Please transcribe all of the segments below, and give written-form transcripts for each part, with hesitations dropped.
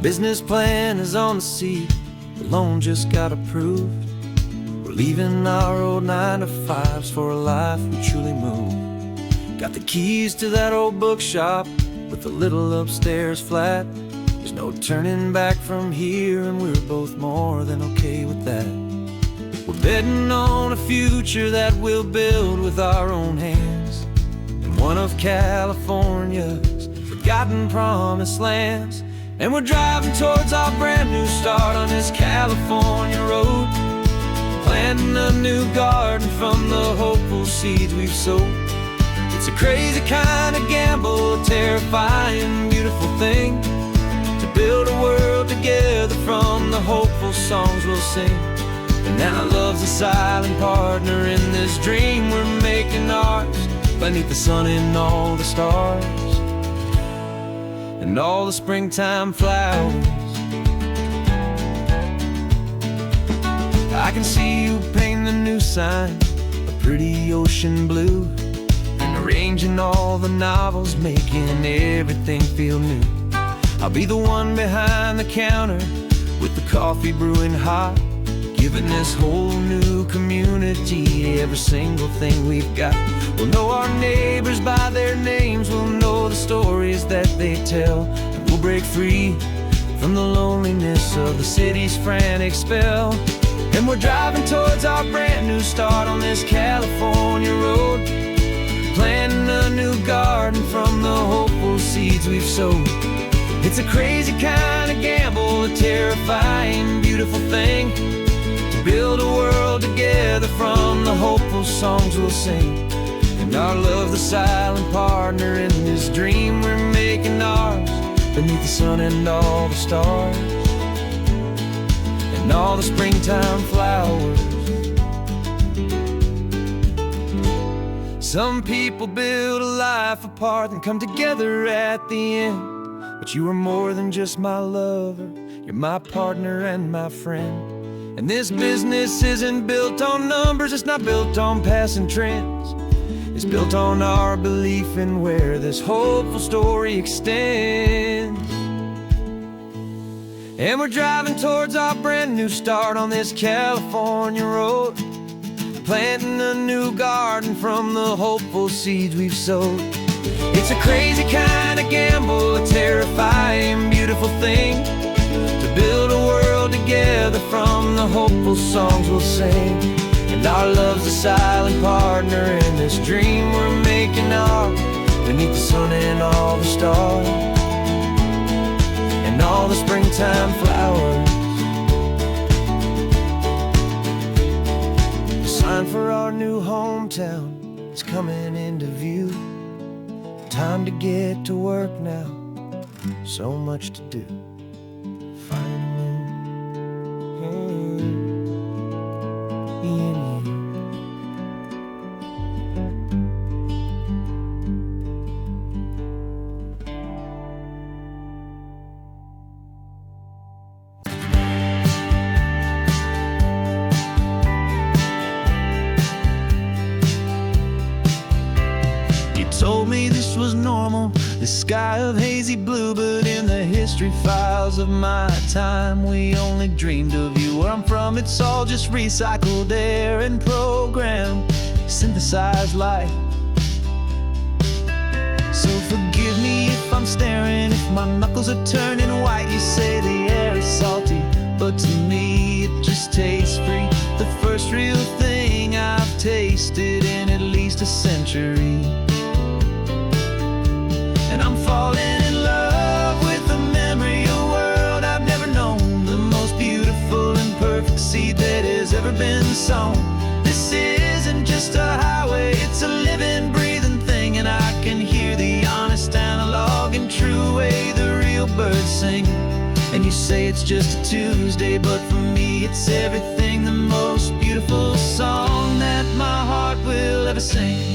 business plan is on the seat, the loan just got approved. We're leaving our old 9-to-5s for a life we truly move. Got the keys to that old bookshop with the little upstairs flat. There's no turning back from here, and we're both more than okay with that. We're betting on a future that we'll build with our own hands, in one of California's forgotten promised lands. And we're driving towards our brand new start on this California road, planting a new garden from the hopeful seeds we've sowed. It's a crazy kind of gamble, a terrifying, beautiful thing, to build a world together from the hopeful songs we'll sing. And now love's a silent partner in this dream we're making ours, beneath the sun and all the stars and all the springtime flowers. I can see you painting the new sign a pretty ocean blue, and arranging all the novels, making everything feel new. I'll be the one behind the counter with the coffee brewing hot, giving this whole new community every single thing we've got. We'll know our neighbors by their names, we'll know the stories that they tell, and we'll break free from the loneliness of the city's frantic spell. And we're driving towards our brand new start on this California road, planting a new garden from the hopeful seeds we've sowed. It's a crazy kind of gamble, a terrifying, beautiful thing, to build a world together from the hopeful songs we'll sing. And our love's the silent partner in this dream we're making ours, beneath the sun and all the stars and all the springtime flowers. Some people build a life apart and come together at the end, but you are more than just my lover, you're my partner and my friend. And this business isn't built on numbers, it's not built on passing trends. It's built on our belief in where this hopeful story extends. And we're driving towards our brand new start on this California road, planting a new garden from the hopeful seeds we've sowed. It's a crazy kind of gamble, a terrifying, beautiful thing, to build a world together from the hopeful songs we'll sing. And our love's a silent partner in this dream we're making ours, beneath the sun and all the stars and all the springtime flowers. The sign for our new hometown is coming into view. Time to get to work now, so much to do. Told me this was normal, this sky of hazy blue, but in the history files of my time, we only dreamed of you. Where I'm from, it's all just recycled air and programmed, synthesized light. So forgive me if I'm staring, if my knuckles are turning white. You say the air is salty, but to me it just tastes free. The first real thing I've tasted in at least a century. And I'm falling in love with the memory of a world I've never known, the most beautiful and perfect seed that has ever been sown. This isn't just a highway, it's a living, breathing thing, and I can hear the honest analog and true way the real birds sing. And you say it's just a Tuesday, but for me it's everything, the most beautiful song that my heart will ever sing.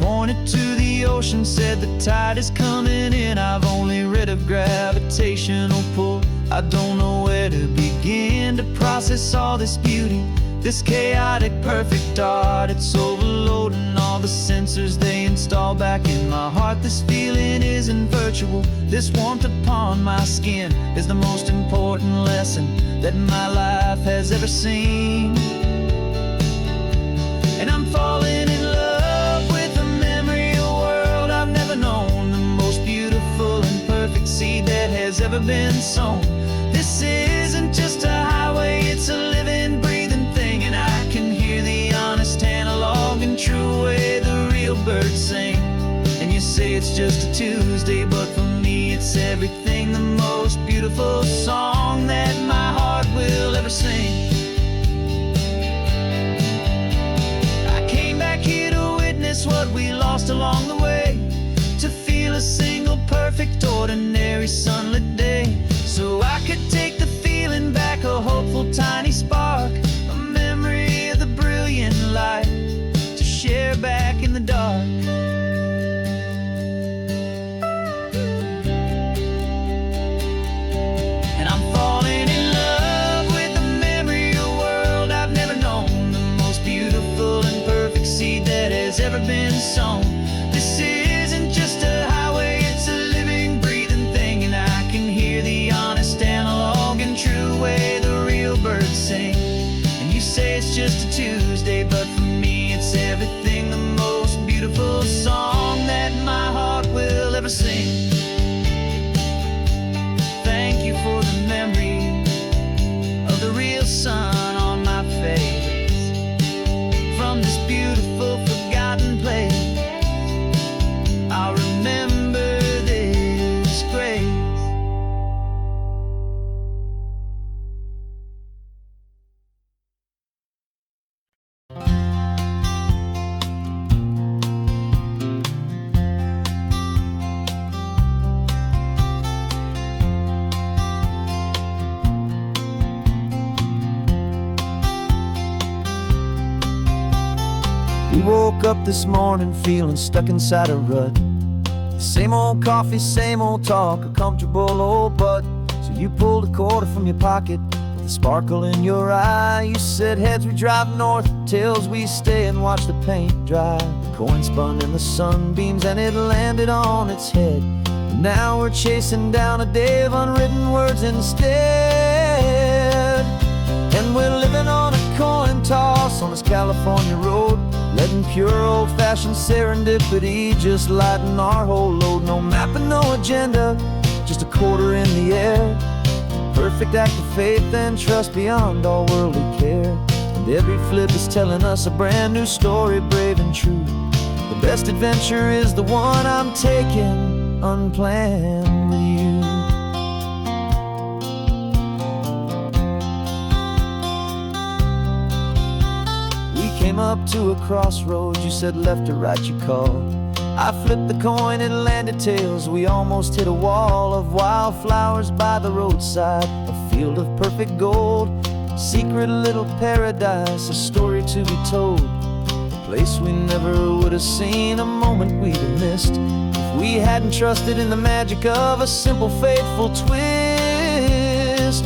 Pointed to the ocean, said the tide is coming in. I've only read of gravitational pull, I don't know where to begin to process all this beauty, this chaotic perfect art. It's overloading all the the sensors they install back in my heart. This feeling isn't virtual. This warmth upon my skin is the most important lesson that my life has ever seen. And I'm falling in love with the memory of a world I've never known, the most beautiful and perfect seed that has ever been sown. This isn't just a highway, it's a living, breathing thing, and I can hear the honest analog and true way the real birds sing. And you say it's just a Tuesday, but for me it's everything, the most beautiful song that my heart will ever sing. I came back here to witness what we lost along the way, to feel a single perfect ordinary sunlit day, so I could take the feeling back, a hopeful tiny spark, a memory of the brilliant light to share back in the dark. And I'm falling in love with the memory of a world I've never known, the most beautiful and perfect seed that has ever been sown. This isn't just a highway, it's a living, breathing thing, and I can hear the honest analog and true way the real birds sing. And you say it's just a Tuesday, but for me it's everything, the most beautiful song that my heart will ever sing. Thank you for the memory of the real sun on my face, from this beautiful forgotten place. I'll remember this grace. We woke up this morning feeling stuck inside a rut. Same old coffee, same old talk, a comfortable old butt. So you pulled a quarter from your pocket with a sparkle in your eye. You said heads we drive north, tails we stay and watch the paint dry. The coin spun in the sunbeams and it landed on its head. And now we're chasing down a day of unwritten words instead. And we're living on a coin toss on this California road, letting pure old-fashioned serendipity just lighten our whole load. No map and no agenda, just a quarter in the air. Perfect act of faith and trust beyond all worldly care. And every flip is telling us a brand new story, brave and true. The best adventure is the one I'm taking unplanned with you. Came up to a crossroads, you said left or right, you called. I flipped the coin, it landed tails. We almost hit a wall of wildflowers by the roadside, a field of perfect gold, secret little paradise, a story to be told, a place we never would have seen, a moment we'd have missed if we hadn't trusted in the magic of a simple, faithful twist.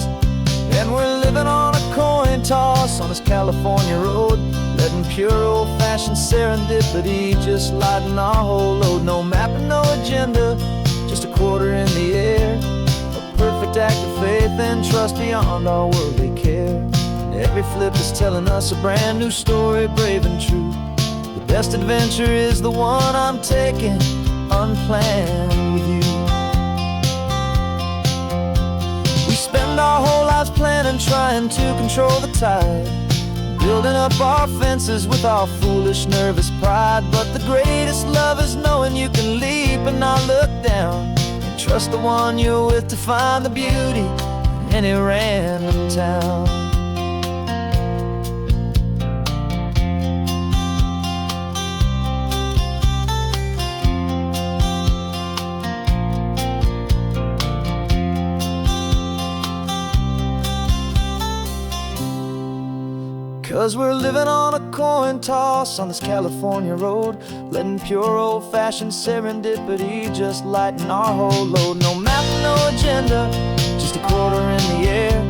And we're living on a coin toss on this California road, letting pure old-fashioned serendipity just lighten our whole load. No map and no agenda, just a quarter in the air. A perfect act of faith and trust beyond all worldly care. And every flip is telling us a brand new story, brave and true. The best adventure is the one I'm taking unplanned with you. We spend our whole lives planning, trying to control the tide, building up our fences with our foolish, nervous pride. But the greatest love is knowing you can leap and not look down, and trust the one you're with to find the beauty in any random town. 'Cause we're living on a coin toss on this California road, letting pure old-fashioned serendipity just lighten our whole load. No map, no agenda, just a quarter in the air.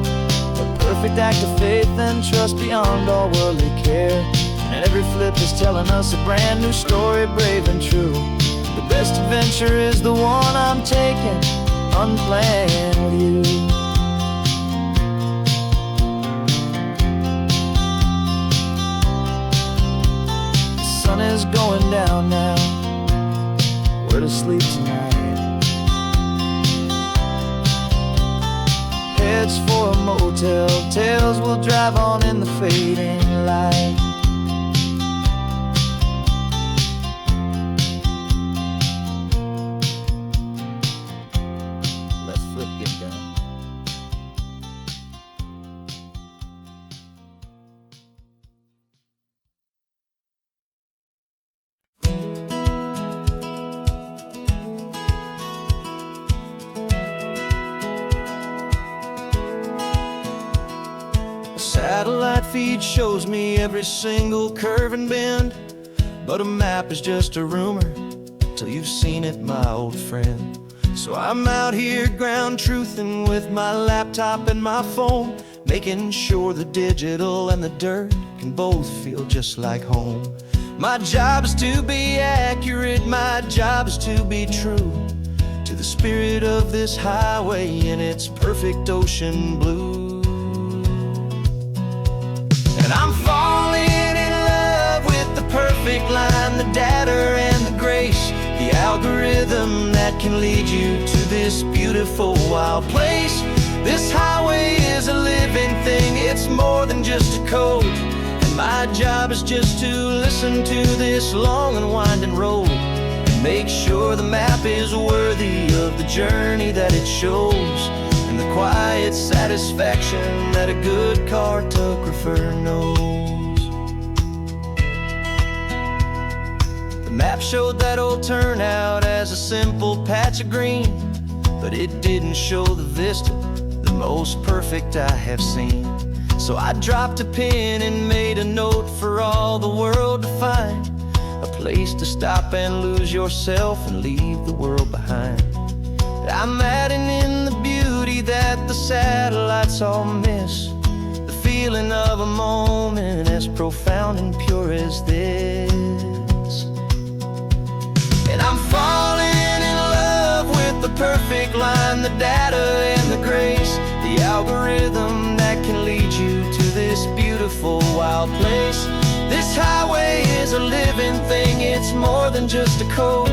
A perfect act of faith and trust beyond all worldly care. and every flip is telling us a brand new story, brave and true. The best adventure is the one I'm taking, unplanned with you. The sun is going down now, we're to sleep tonight. Heads for a motel, tails will drive on in the fading light. Let's flip get down. Satellite feed shows me every single curve and bend, but a map is just a rumor till you've seen it, my old friend. So I'm out here ground truthing with my laptop and my phone, making sure the digital and the dirt can both feel just like home. My job is to be accurate, my job is to be true to the spirit of this highway in its perfect ocean blue. And I'm falling in love with the perfect line, the data and the grace, the algorithm that can lead you to this beautiful wild place. This highway is a living thing, it's more than just a code. And my job is just to listen to this long and winding road and make sure the map is worthy of the journey that it shows, and the quiet satisfaction that a good cartographer knows. The map showed that old turnout as a simple patch of green, but it didn't show the vista, the most perfect I have seen. So I dropped a pin and made a note for all the world to find, a place to stop and lose yourself and leave the world behind. I'm adding in the beauty that the satellites all miss, the feeling of a moment as profound and pure as this. And I'm falling in love with the perfect line, the data and the grace, the algorithm that can lead you to this beautiful wild place. This highway is a living thing, it's more than just a code.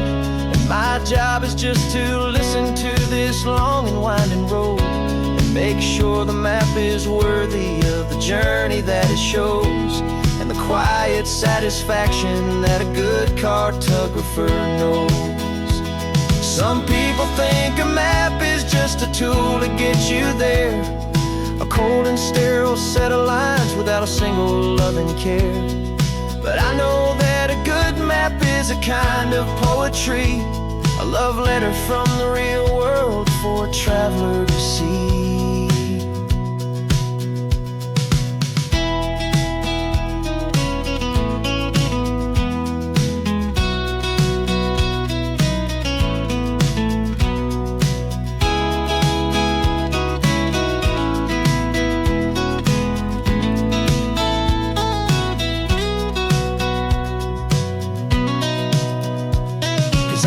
My job is just to listen to this long and winding road and make sure the map is worthy of the journey that it shows, and the quiet satisfaction that a good cartographer knows. Some people think a map is just a tool to get you there, a cold and sterile set of lines without a single loving care. But I know that a good map is a kind of poetry, a love letter from the real world for a traveler to see.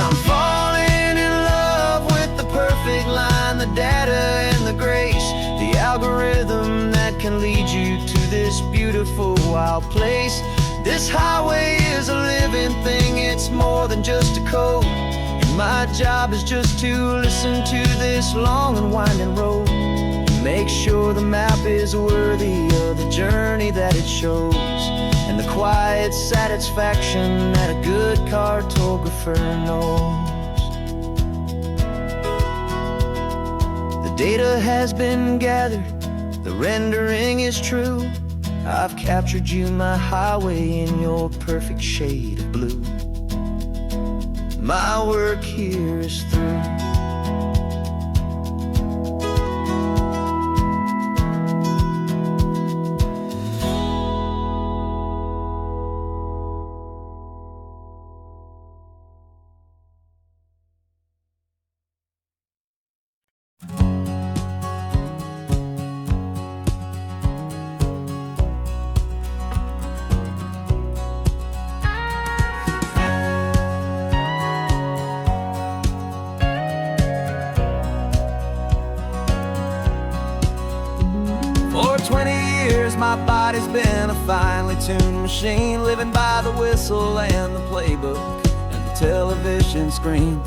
I'm falling in love with the perfect line, the data and the grace, the algorithm that can lead you to this beautiful wild place. This highway is a living thing, it's more than just a code. And my job is just to listen to this long and winding road and make sure the map is worthy of the journey that it shows, and the quiet satisfaction that a good cartographer knows. The data has been gathered, the rendering is true. I've captured you, my highway, in your perfect shade of blue. My work here is through. 20 years, my body's been a finely tuned machine, living by the whistle and the playbook and the television screen.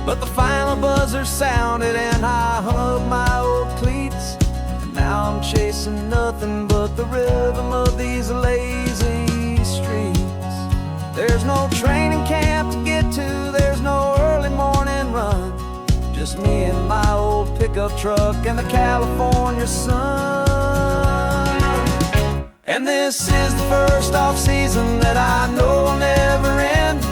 But the final buzzer sounded and I hung up my old cleats, and now I'm chasing nothing but the rhythm of these lazy streets. There's no training camp to get to, there's no early morning run, just me and my old pickup truck and the California sun. And this is the first off-season that I know will never end,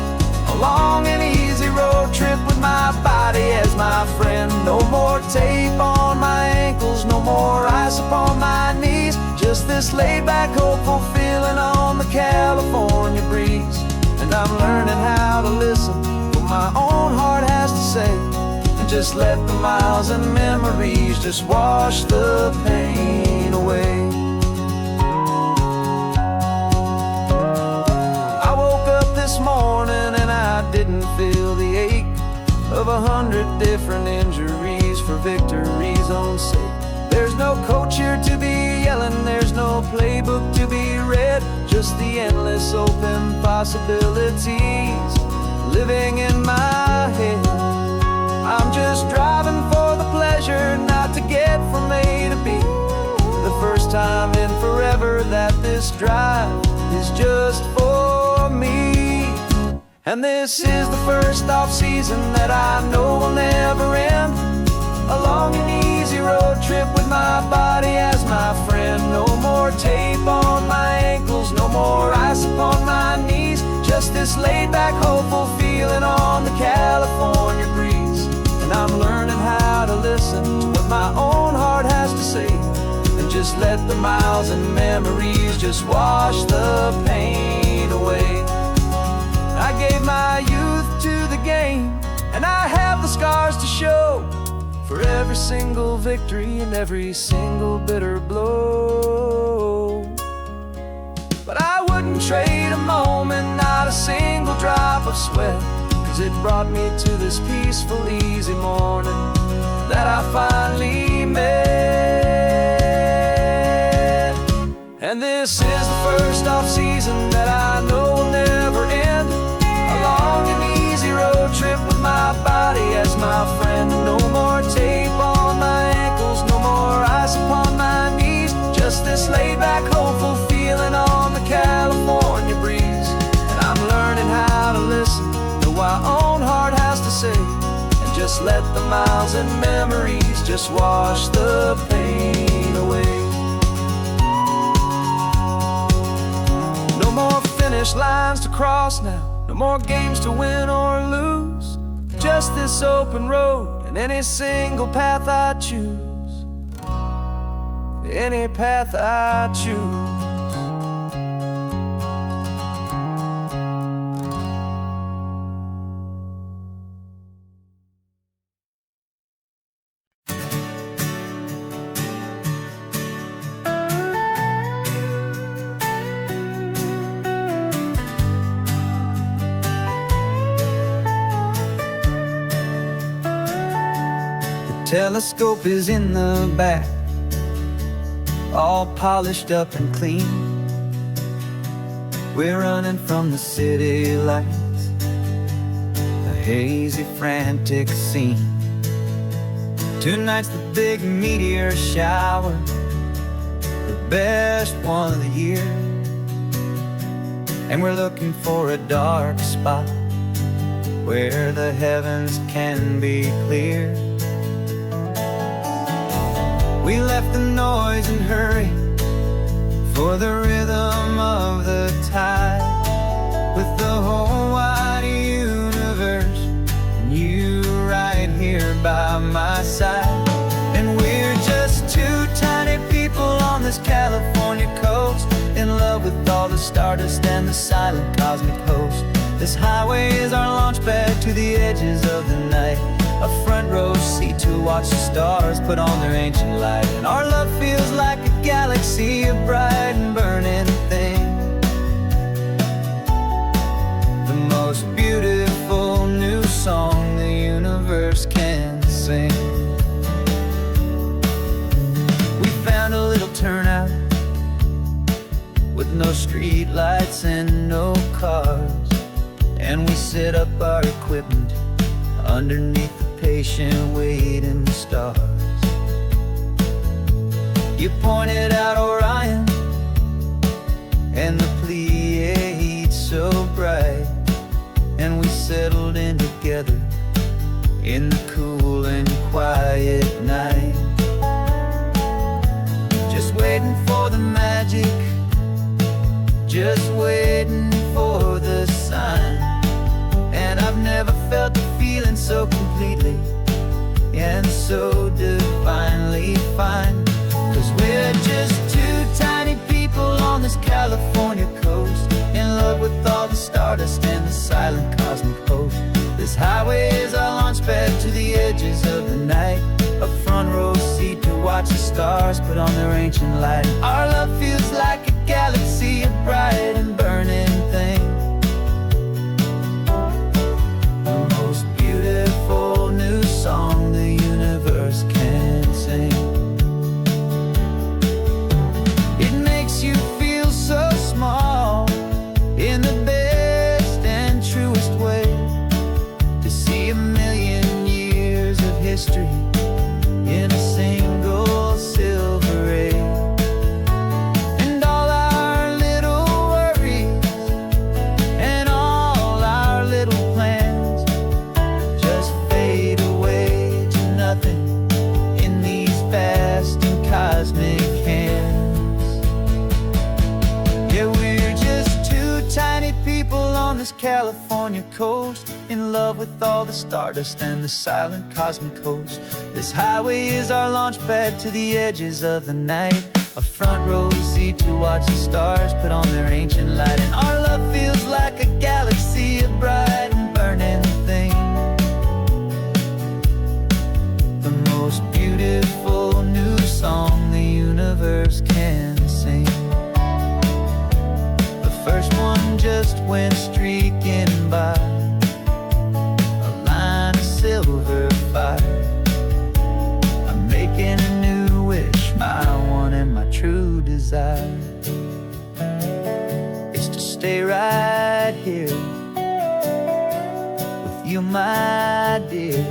a long and easy road trip with my body as my friend. No more tape on my ankles, no more ice upon my knees, just this laid-back, hopeful feeling on the California breeze. And I'm learning how to listen to what my own heart has to say, and just let the miles and memories just wash the pain away. I woke up this morning and I didn't feel the ache of 100 different injuries for victory's own sake. There's no coach here to be yelling, there's no playbook to be read, just the endless open possibilities living in my head. I'm just driving for the pleasure, not to get from A to B. The first time in forever that this drive is just for me. And this is the first off-season that I know will never end, a long and easy road trip with my body as my friend. No more tape on my ankles, no more ice upon my knees, just this laid-back, hopeful feeling on the California breeze. And I'm learning how to listen to what my own heart has to say, and just let the miles and memories just wash the pain away. I gave my youth to the game, and I have the scars to show for every single victory and every single bitter blow. But I wouldn't trade a moment, not a single drop of sweat, 'cause it brought me to this peaceful, easy morning that I finally met. And this is the first off-season that I know will never end, a long and easy road trip with my body as my friend. No more tape on my ankles, no more ice upon my knees, just this laid-back, hopeful feeling on the California breeze. And I'm learning how to listen to what my own heart has to say, and just let the miles and memories just wash the pain away. No more finish lines to cross now, no more games to win or lose, just this open road and any single path I choose, any path I choose. Telescope is in the back, all polished up and clean. We're running from the city lights, a hazy, frantic scene. Tonight's the big meteor shower, the best one of the year. And we're looking for a dark spot where the heavens can be clear. We left the noise and hurry for the rhythm of the tide, with the whole wide universe and you right here by my side. And we're just two tiny people on this California coast, in love with all the stardust and the silent cosmic host. This highway is our launch pad to the edges of the night, a front row seat to watch the stars put on their ancient light. And our love feels like a galaxy, a bright and burning thing, the most beautiful new song the universe can sing. We found a little turnout no street lights and no cars. And we set up our equipment underneath the patient waiting stars. You pointed out Orion and the Pleiades so bright, and we settled in together in the cool and quiet night. Just waiting for the magic, just waiting for the sign. And I've never felt the feeling so completely and so divinely fine. 'Cause we're just two tiny people on this California coast, in love with all the stardust and the silent cosmic host. This highway is our launch pad to the edges of the night, a front row seat to watch the stars put on their ancient light. Our love feels like a galaxy of bright and burning things, the most beautiful new song the universe can sing. It makes you feel so small in the best and truest way, to see a million years of history in a single silver ray. And all our little worries and all our little plans just fade away to nothing in these vast and cosmic hands. Yeah, we're just two tiny people on this California coast, in love with all the stardust and the silent cosmic host. This highway is our launch pad to the edges of the night, a front row seat to watch the stars put on their ancient light. And our love feels like a galaxy of bright and burning things, the most beautiful new song the universe can sing. The first one just went streaking by, a line of silver fire. I'm making a new wish, my one and my true desire is to stay right here with you, my dear.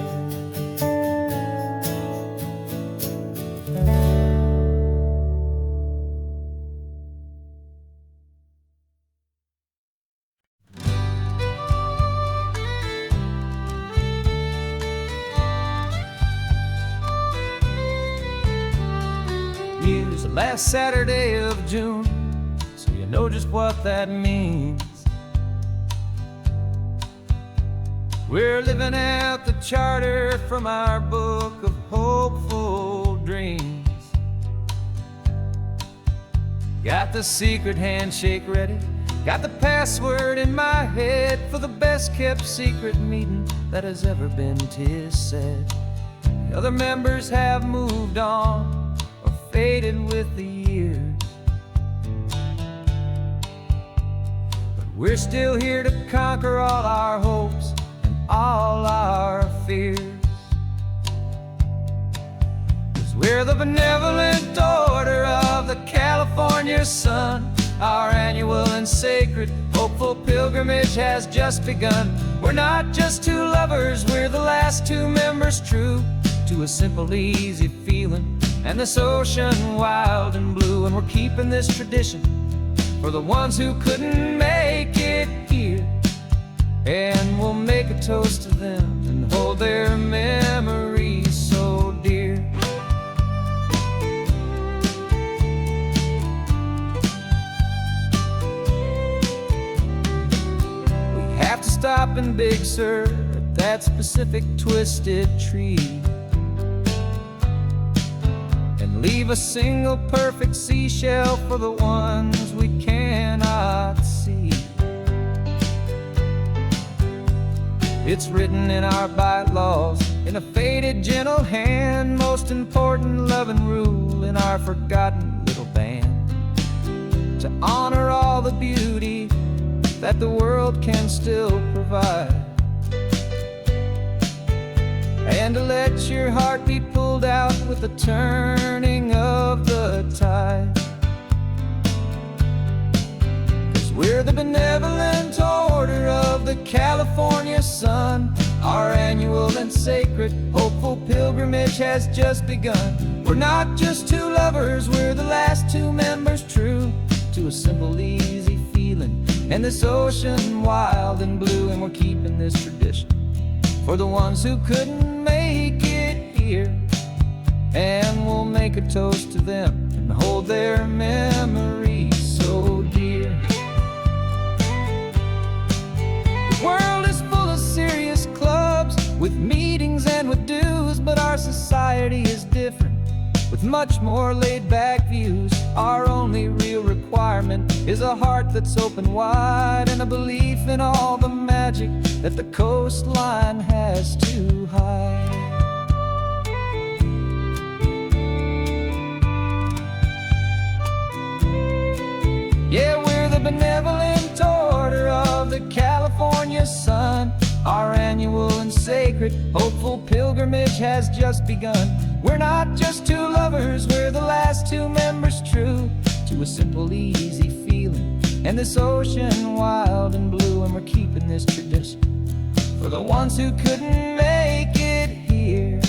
Use the last Saturday of June, so you know just what that means. We're living out the charter from our book of hopeful dreams. Got the secret handshake ready, got the password in my head for the best kept secret meeting that has ever been, 'tis said. The other members have moved on, faded with the years, but we're still here to conquer all our hopes and all our fears. 'Cause we're the benevolent order of the California sun. Our annual and sacred hopeful pilgrimage has just begun. We're not just two lovers, we're the last two members true to a simple, easy feeling and this ocean wild and blue. And we're keeping this tradition for the ones who couldn't make it here, and we'll make a toast to them and hold their memories so dear. We have to stop in Big Sur at that specific twisted tree, leave a single perfect seashell for the ones we cannot see. It's written in our bylaws in a faded gentle hand, most important loving rule in our forgotten little band, to honor all the beauty that the world can still provide, and to let your heart be pulled out with the turning of the tide. we're the benevolent order of the California sun. Our annual and sacred, hopeful pilgrimage has just begun. We're not just two lovers, we're the last two members true to a simple, easy feeling, and this ocean wild and blue. And we're keeping this tradition for the ones who couldn't make it here, and we'll make a toast to them and hold their memories so dear. The world is full of serious clubs with meetings and with dues, but our society is different with much more laid-back views. Our only real requirement is a heart that's open wide, and a belief in all the magic that the coastline has to hide. Yeah, we're the benevolent order of the California sun. Our annual and sacred, hopeful pilgrimage has just begun. We're not just two lovers, we're the last two members true to a simple, easy feeling, and this ocean wild and blue. And we're keeping this tradition for the ones who couldn't make it here,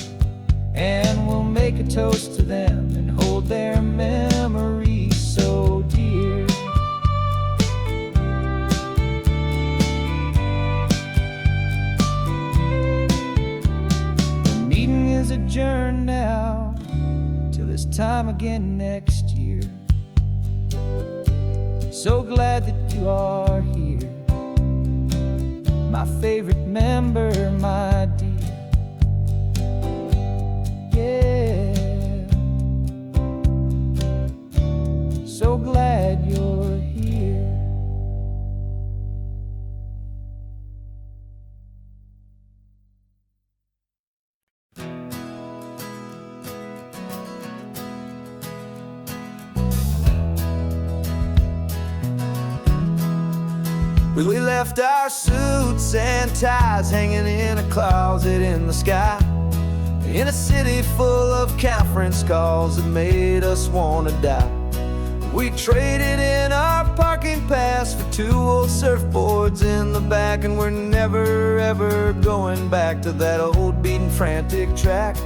and we'll make a toast to them and hold their memories so dear. The meeting is adjourned now till this time again next year. So glad that you are here, my favorite member, my dear. Yeah, so glad you're here. Well, we left our suits and ties hanging in a closet in the sky, in a city full of conference calls that made us wanna die. We traded in our parking pass for two old surfboards in the back, and we're never ever going back to that old beaten frantic track.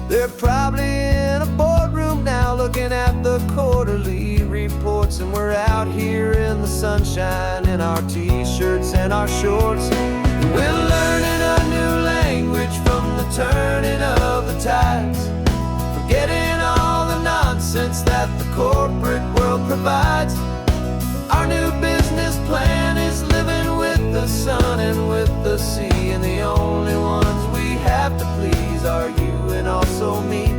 They're probably in a boardroom now looking at the quarterly reports, and we're out here in the sunshine in our t-shirts and our shorts. We're learning a new language from the turning of the tides, forgetting all the nonsense that the corporate world provides. Our new business plan is living with the sun and with the sea, and the only ones we have to please are you and also me.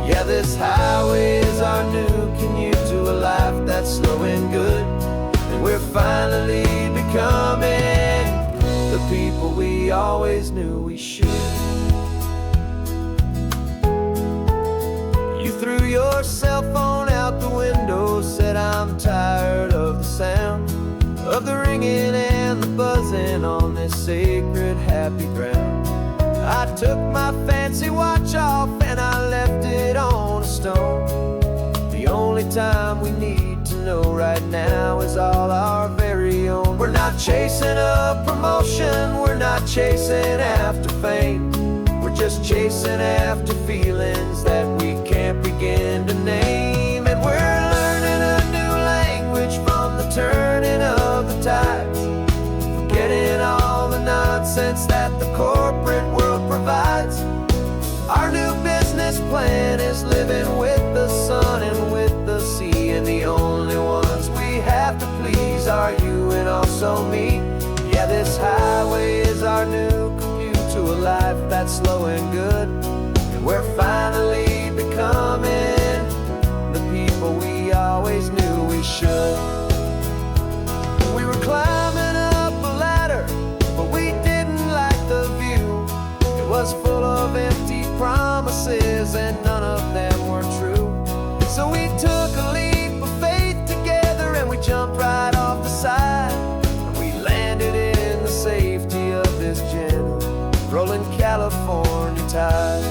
Yeah, this highway is our new commute to a life that's slow and good, and we're finally becoming the people we always knew we should. You threw your cell phone out the window, said I'm tired of the sound of the ringing and the buzzing on this sacred happy ground. I took my fancy watch off and I left it on a stone. The only time we need to know right now is all our very own. We're not chasing a promotion, we're not chasing after fame, we're just chasing after feelings that we can't begin to name. And we're learning a new language from the turning of the tides, forgetting all the nonsense that the corporate world provides. Our new business plan is living with the sun and with the sea, and the only ones we have to please are you and also me. Yeah, this highway is our new commute to a life that's slow and good, and we're finally becoming the people we always knew we should. We were climbing up a ladder, but we didn't like the view. It was full of empty promises and none of them were true. So we took a leap of faith together and we jumped right off the side, and we landed in the safety of this gentle rolling California tide.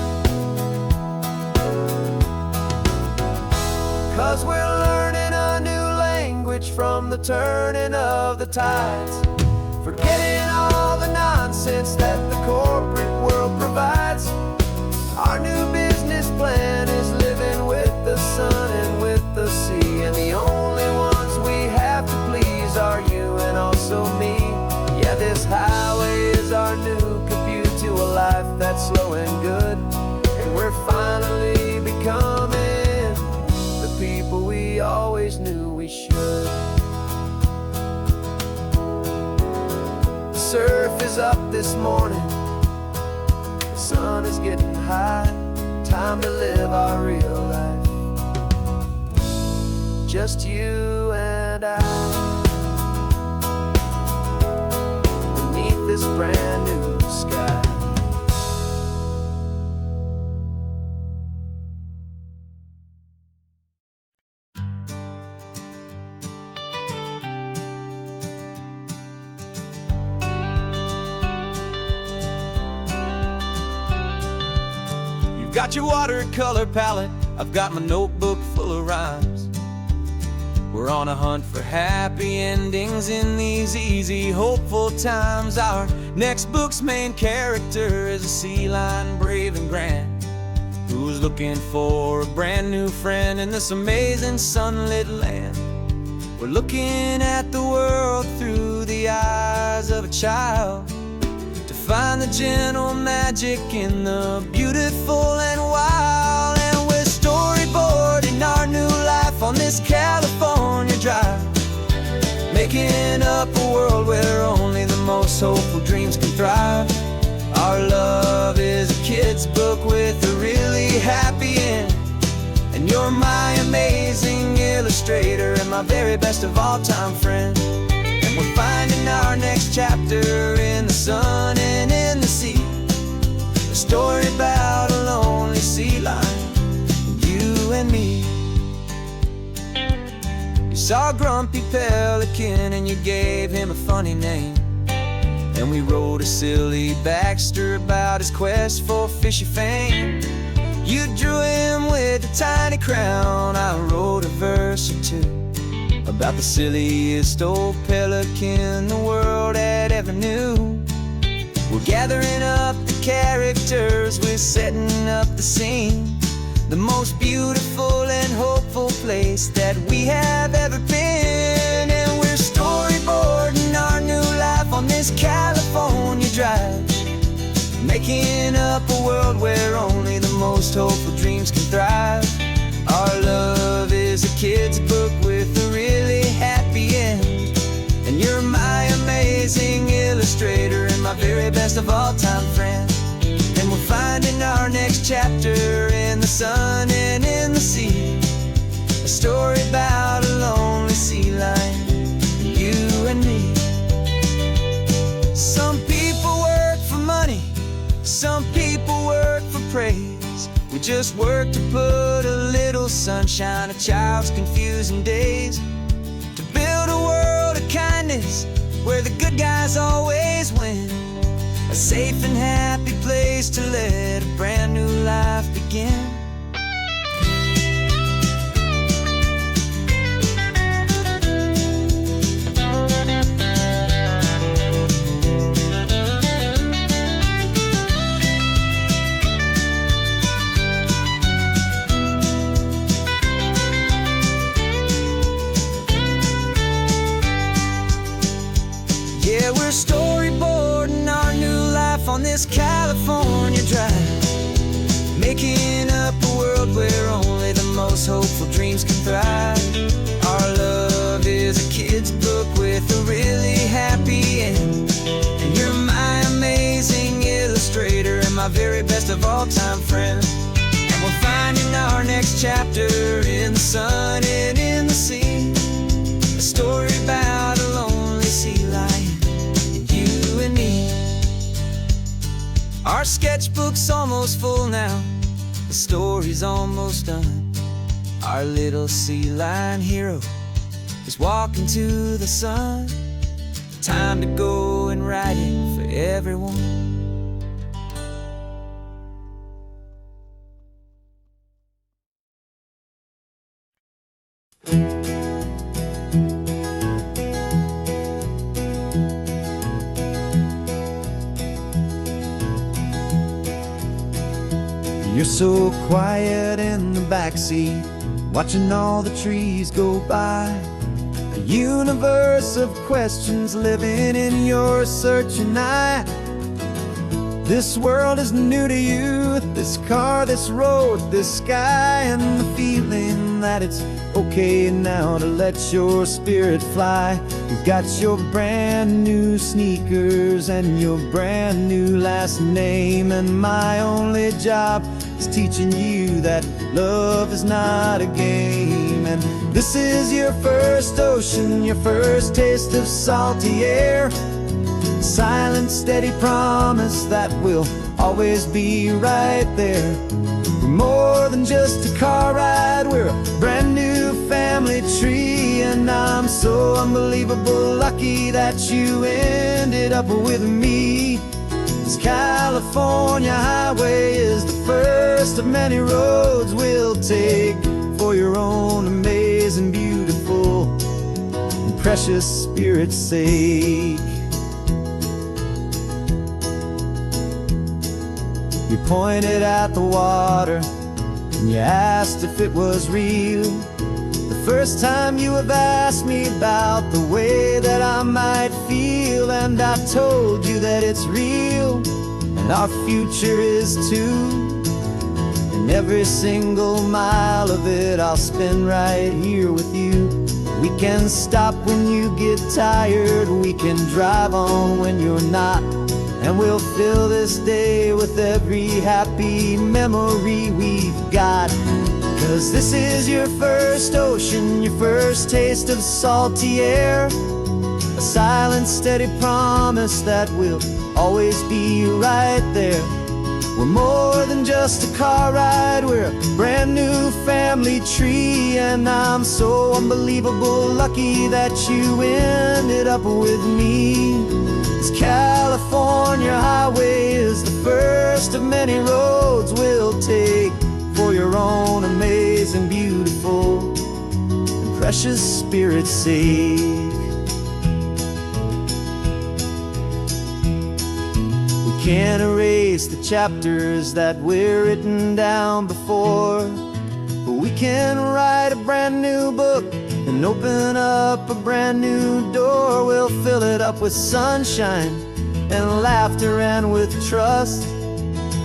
from the turning of the tides. Forgetting all the nonsense that the corporate world provides. Our new business plan is living with the sun and with the sea, and the only ones we have to please are you and also me. Yeah, this highway is our new commute to a life that's slow and good, and we're finally becoming the people we always knew we should. The surf is up this morning, the sun is getting high. Time to live our real life, just you and I, beneath this brand new sky. Got your watercolor palette, I've got my notebook full of rhymes. We're on a hunt for happy endings in these easy, hopeful times. Our next book's main character is a sea lion, brave and grand, who's looking for a brand new friend in this amazing sunlit land. We're looking at the world through the eyes of a child, find the gentle magic in the beautiful and wild. And we're storyboarding our new life on this California drive, making up a world where only the most hopeful dreams can thrive. Our love is a kid's book with a really happy end, and you're my amazing illustrator and my very best of all time friend. We're finding our next chapter in the sun and in the sea, a story about a lonely sea lion, you and me. You saw a grumpy pelican and you gave him a funny name, and we wrote a silly Baxter about his quest for fishy fame. You drew him with a tiny crown, I wrote a verse or two about the silliest old pelican the world had ever knew. We're gathering up the characters, we're setting up the scene, the most beautiful and hopeful place that we have ever been. And we're storyboarding our new life on this California drive, making up a world where only the most hopeful dreams can thrive. Our love is a kid's book with a really happy end, and you're my amazing illustrator and my very best of all time friend. And we're finding our next chapter in the sun and in the sea, a story about a lonely sea lion, you and me. Some people work for money, some people work for praise. We just work to put a little sunshine in a child's confusing days, to build a world of kindness where the good guys always win, a safe and happy place to let a brand new life begin. Yeah, we're storyboarding our new life on this California drive, making up a world where only the most hopeful dreams can thrive. Our love is a kid's book with a really happy end, and you're my amazing illustrator and my very best of all time friend. And we're finding our next chapter in the sun and in the sea, a story about a lonely sea lion, you and me. Our sketchbook's almost full now, the story's almost done. Our little sea lion hero is walking to the sun. Time to go and write it for everyone. so quiet in the backseat, watching all the trees go by. A universe of questions living in your searching eye. This world is new to you, this car, this road, this sky, and the feeling that it's okay now to let your spirit fly. You've got your brand new sneakers and your brand new last name, and my only job is teaching you that love is not a game. And this is your first ocean, your first taste of salty air. Silent, steady promise that we'll always be right there. We're more than just a car ride, we're a brand new family tree. And I'm so unbelievable lucky that you ended up with me. This California highway is the first of many roads we'll take for your own amazing, beautiful, and precious spirit's sake. You pointed at the water and you asked if it was real. The first time you have asked me about the way that I might feel, and I told you that it's real and our future is too. And every single mile of it I'll spend right here with you. We can stop when you get tired, we can drive on when you're not, and we'll fill this day with every happy memory we've got. 'Cause this is your first ocean, your first taste of salty air. A silent, steady promise that we'll always be right there. We're more than just a car ride, we're a brand new family tree. And I'm so unbelievable lucky that you ended up with me. This California highway is the first of many roads we'll take for your own amazing, beautiful, and precious spirit's sake. We can't erase the chapters that we're written down before, but we can write a brand new book and open up a brand new door. We'll fill it up with sunshine and laughter and with trust,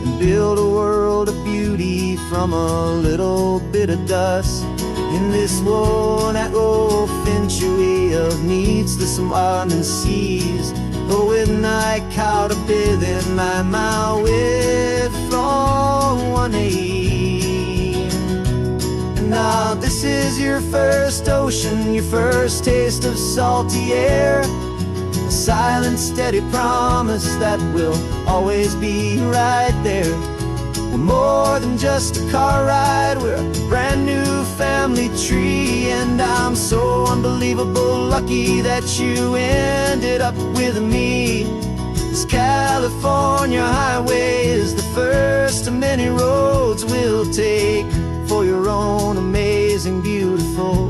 and build a world of beauty from a little bit of dust. In this world that finchuí of needs the summerland seas, but with night caught a bit in my way from one aim. Now this is your first ocean, your first taste of salty air. A silent, steady promise that we'll always be right there. We're more than just a car ride, we're a brand new family tree. And I'm so unbelievable lucky that you ended up with me. This California highway is the first of many roads we'll take for your own amazing, beautiful,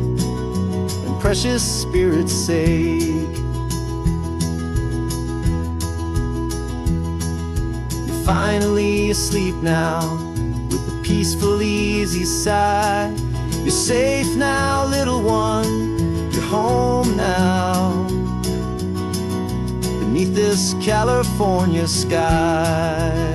and precious spirit's sake. You're finally asleep now with a peaceful, easy sigh. You're safe now, little one, you're home now, beneath this California sky.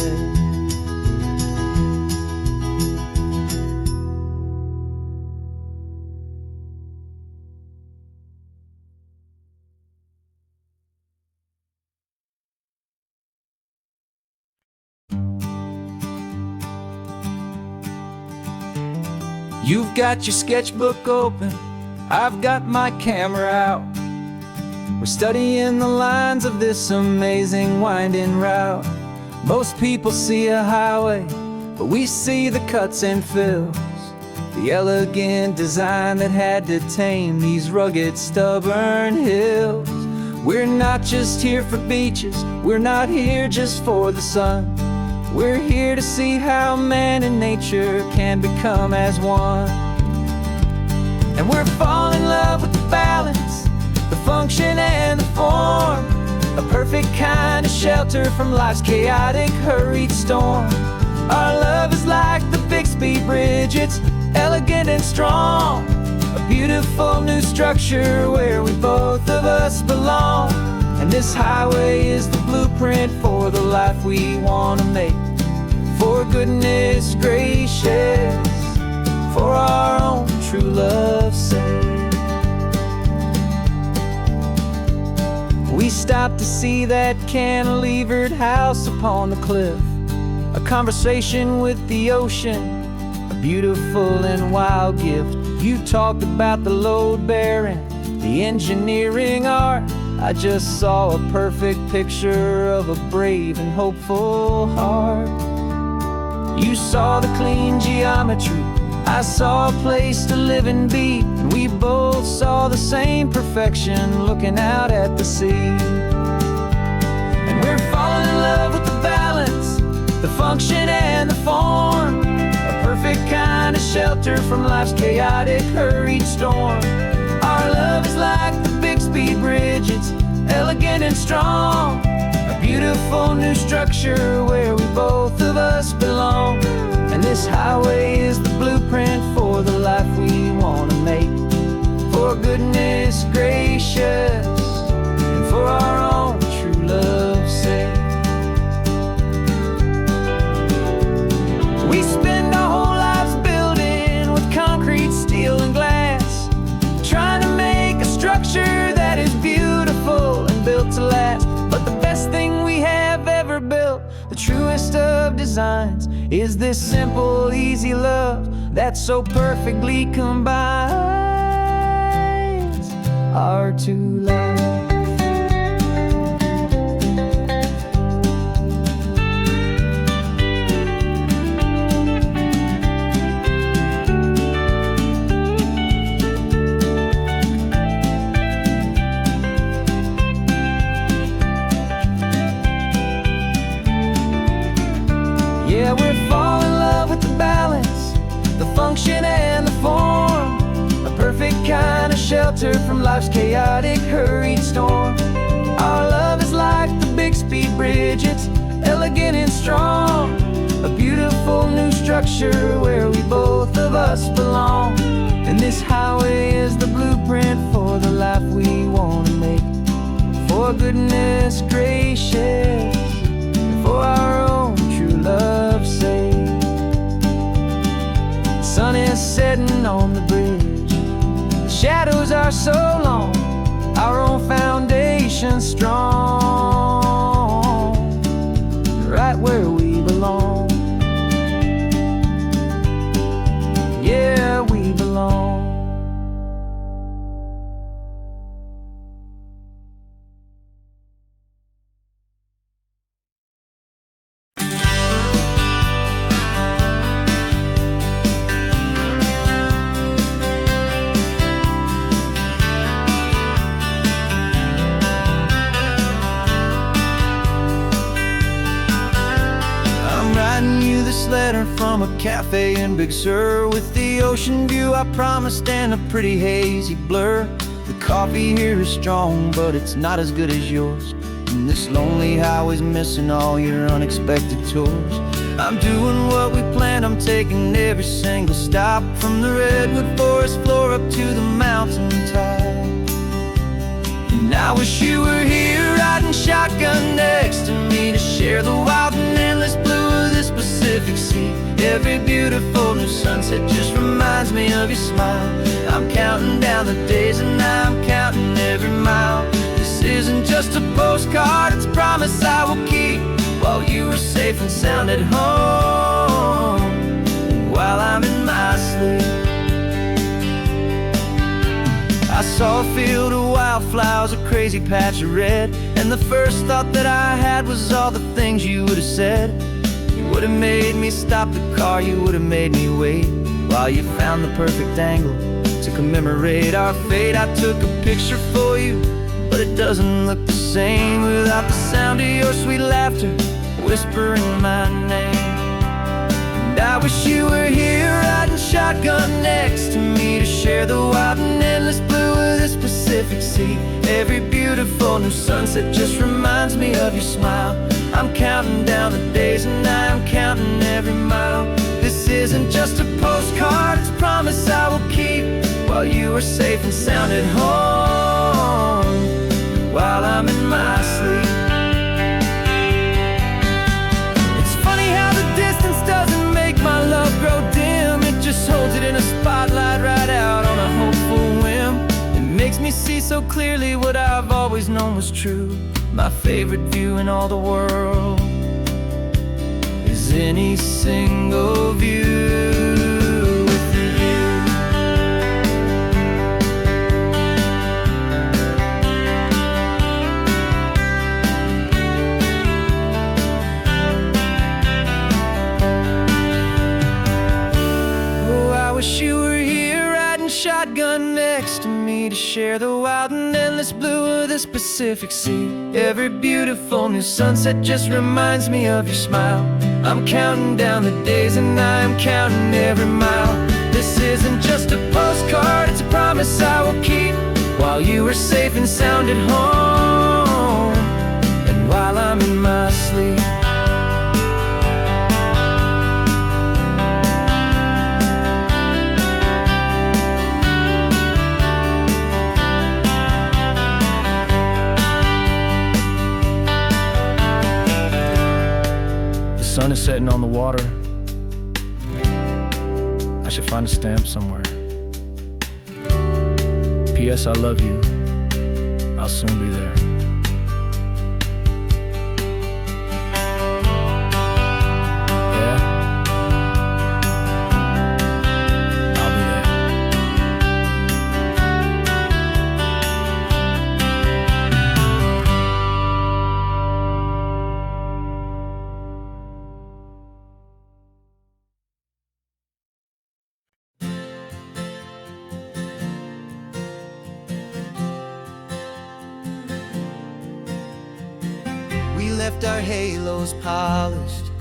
You've got your sketchbook open, I've got my camera out. We're studying the lines of this amazing winding route. Most people see a highway, but we see the cuts and fills, the elegant design that had to tame these rugged, stubborn hills. We're not just here for beaches, we're not here just for the sun. We're here to see how man and nature can become as one. And we're falling in love with the balance, the function and the form, a perfect kind of shelter from life's chaotic, hurried storm. Our love is like the Bixby Bridge, it's elegant and strong. A beautiful new structure where we both of us belong. And this highway is the blueprint for the life we want to make. For goodness gracious, for our own true love's sake. We stopped to see that cantilevered house upon the cliff. A conversation with the ocean, a beautiful and wild gift. You talked about the load bearing, the engineering art. I just saw a perfect picture of a brave and hopeful heart. You saw the clean geometry, I saw a place to live and be, and we both saw the same perfection looking out at the sea. And we're falling in love with the balance, the function and the form, a perfect kind of shelter from life's chaotic, hurried storm. Our love is like the Bixby Bridge, it's elegant and strong. A beautiful new structure where we both of us belong. And this highway is the blueprint for the life we want to make. For goodness gracious, and for our own true love's sake. We spend our whole lives building with concrete, steel, and glass, trying to make a structure that is beautiful and built to last. But the best thing we have ever built, the truest of designs, is this simple, easy love that so perfectly combines our two lives. Yeah, we're falling in love with the balance, the function and the form, a perfect kind of shelter from life's chaotic, hurried storm. Our love is like the Bixby Bridge, it's elegant and strong. A beautiful new structure where we both of us belong. And this highway is the blueprint for the life we want to make. For goodness gracious, for our own true love's sake. The sun is setting on the bridge, the shadows are so long, our own foundation strong, right where we belong. Yeah, we belong. Letter from a cafe in Big Sur, with the ocean view I promised and a pretty hazy blur. The coffee here is strong, but it's not as good as yours, and this lonely highway's missing all your unexpected tours. I'm doing what we planned, I'm taking every single stop, from the redwood forest floor up to the mountain top. And I wish you were here riding shotgun next to me, to share the wild and endless blue of this Pacific Sea. Every beautiful new sunset just reminds me of your smile. I'm counting down the days and I'm counting every mile. This isn't just a postcard, it's a promise I will keep, while you are safe and sound at home, and while I'm in my sleep. I saw a field of wildflowers, a crazy patch of red, and the first thought that I had was all the things you would have said. You would have made me stop the car, you would have made me wait, while you found the perfect angle to commemorate our fate. I took a picture for you, but it doesn't look the same without the sound of your sweet laughter whispering my name. And I wish you were here riding shotgun next to me, to share the wild and endless blue of this Pacific Sea. Every beautiful beautiful new sunset just reminds me of your smile. I'm counting down the days and I'm counting every mile. This isn't just a postcard, it's a promise I will keep, while you are safe and sound at home, while I'm in my sleep. It's funny how the distance doesn't make my love grow dim. It just holds it in a spotlight right out on a hopeful whim. It makes me see so clearly what I've always known was true. My favorite view in all the world is any single view with you. Oh, I wish you were here riding shotgun next to me to share the wild and endless blue of this Pacific Sea. Every beautiful new sunset just reminds me of your smile. I'm counting down the days and I'm counting every mile. This isn't just a postcard, it's a promise I will keep, while you are safe and sound at home, and while I'm in my sleep. The sun is setting on the water. I should find a stamp somewhere. P.S. I love you. I'll soon be there. Yeah? I'll be there. We left our halos polished,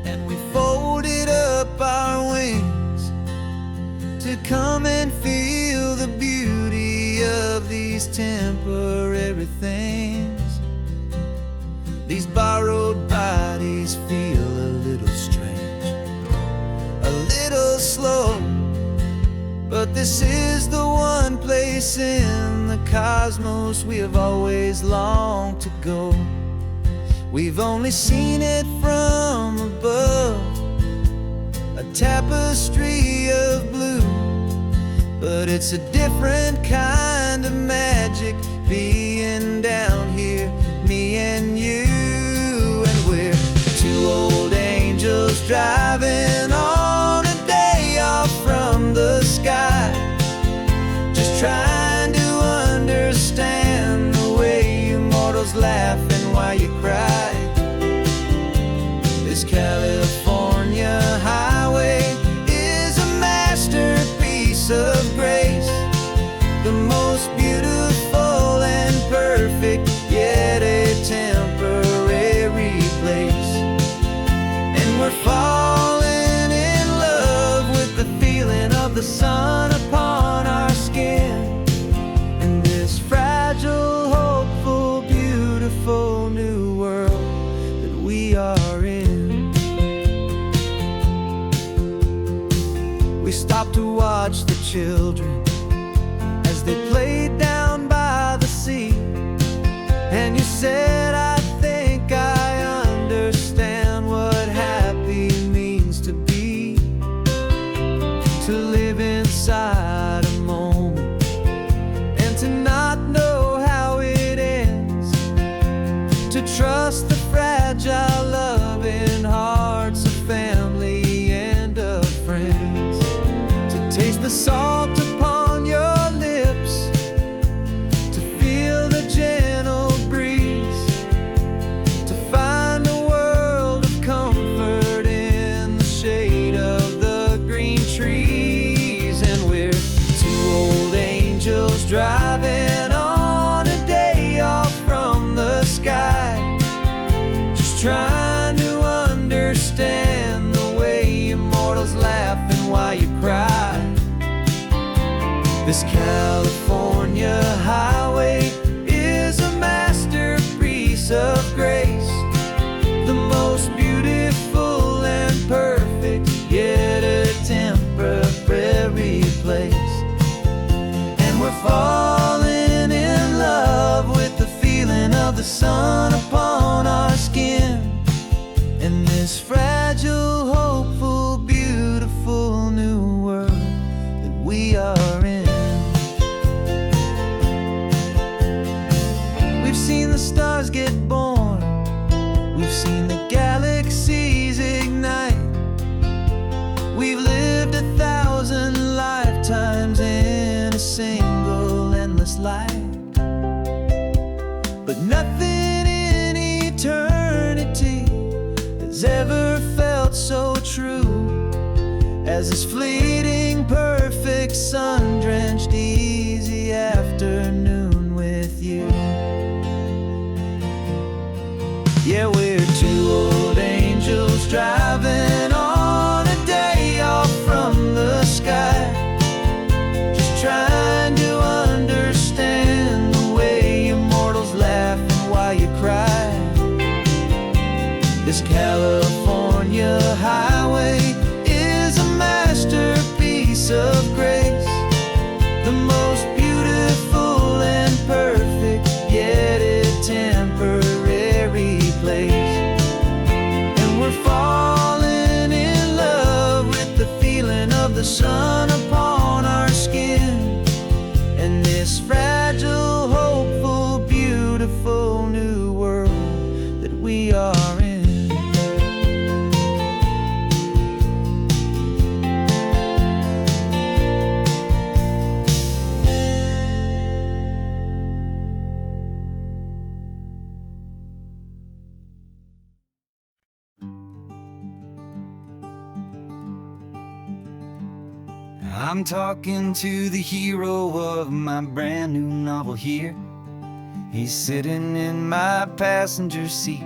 and we folded up our wings to come and feel the beauty of these temporary things. These borrowed bodies feel a little strange, a little slow, but this is the one place in the cosmos we have always longed to go. We've only seen it from above, a tapestry of blue, but it's a different kind of magic being down here, me and you. And we're two old angels driving on a day off from the sky, just trying to understand the way you mortals laugh and why you cry. This California highway is a masterpiece of grace, the most beautiful and perfect, yet a temporary place. And we're falling in love with the feeling of the sun upon our skin, in this fragile, hopeful, beautiful new world that we are in. We stopped to watch the children as they played down by the sea, and you said, I think I understand what happy means to be, to live inside a moment and to not know how it ends, to trust the fragile loving hearts of family and of friends, to taste the salt upon your lips, to feel the gentle breeze, to find a world of comfort in the shade of the green trees. And we're two old angels driving on a day off from the sky, just trying to understand the way immortals laugh and why you cry. This California highway is a the stars get born. We've seen the galaxies ignite. We've lived 1,000 lifetimes in a single endless life. But nothing in eternity has ever felt so true as this fleeting, perfect, sun-drenched, easy afternoon with you. Yeah, we're two old angels driving on a day off from the sky, just trying to understand the way you mortals laugh and why you cry. This California highway is a masterpiece of grace, the most beautiful and perfect, yet a temporary place. And we're falling in love with the feeling of the sun upon our skin, and this fragile, hopeful, beautiful new world that we are in. I'm talking to the hero of my brand new novel here. He's sitting in my passenger seat,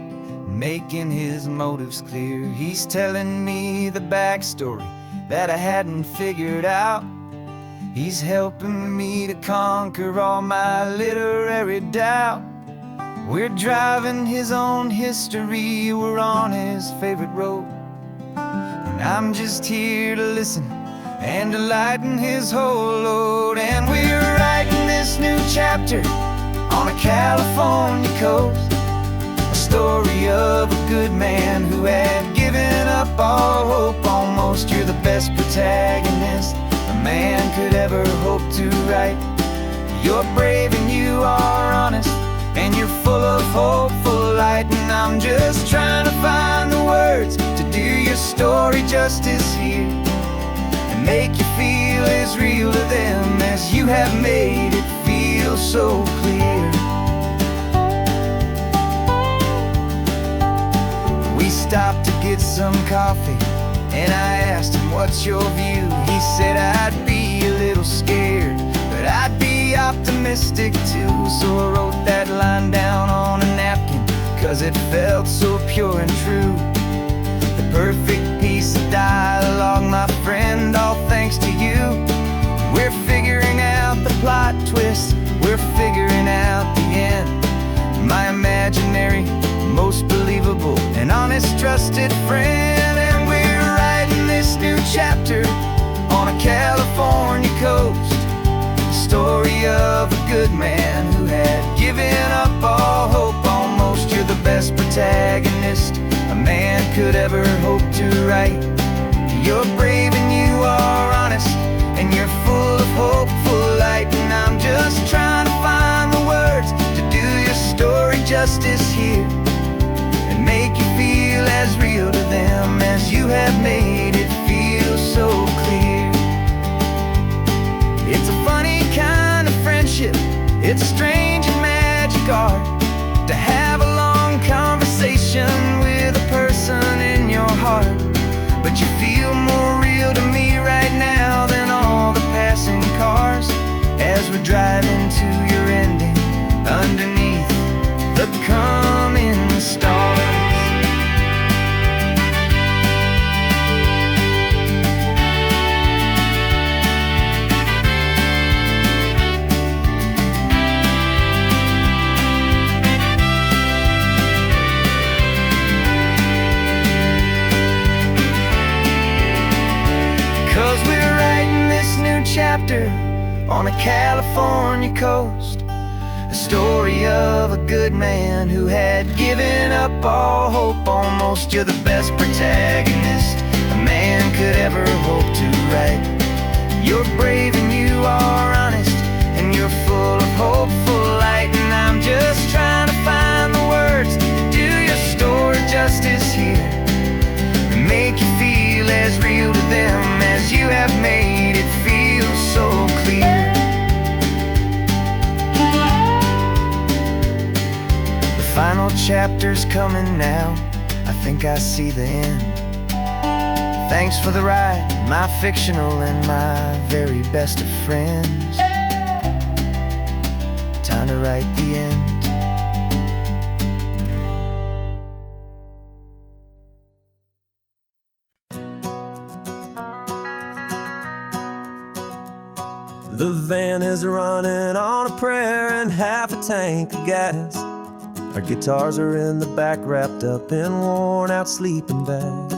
making his motives clear. He's telling me the backstory that I hadn't figured out. He's helping me to conquer all my literary doubt. We're driving his own history, we're on his favorite road, and I'm just here to listen and to lighten his whole load. And we're writing this new chapter on a California coast, a story of a good man who had given up all hope almost. You're the best protagonist a man could ever hope to write. You're brave and you are honest, and you're full of hopeful light. And I'm just trying to find the words to do your story justice here, make you feel as real to them as you have made it feel so clear. We stopped to get some coffee, and I asked him, what's your view? He said, I'd be a little scared, but I'd be optimistic too. So I wrote that line down on a napkin, 'cause it felt so pure and true. The perfect piece of dialogue, my friend, all thanks to you. We're figuring out the plot twist, we're figuring out the end. My imaginary, most believable and honest trusted friend. And we're writing this new chapter on a California coast, the story of a good man who had given up all hope almost. You're the best protagonist a man could ever hope to write. You're brave and you are honest, and you're full of hopeful light. And I'm just trying to find the words to do your story justice here, and make you feel as real to them as you have made it feel so clear. It's a funny kind of friendship, it's strange and magic art to have a long conversation with a person in your heart. But you feel more real to me right now than all the passing cars, as we're driving to your ending underneath the coming stars. Chapter on a California coast, a story of a good man who had given up all hope almost. You're the best protagonist a man could ever hope to write. You're brave and you are honest, and you're full of hopeful light. And I'm just trying to find final chapter's coming now. I think I see the end. Thanks for the ride, my fictional and my very best of friends. Time to write the end. The van is running on a prayer and half a tank of gas. Our guitars are in the back, wrapped up in worn-out sleeping bags.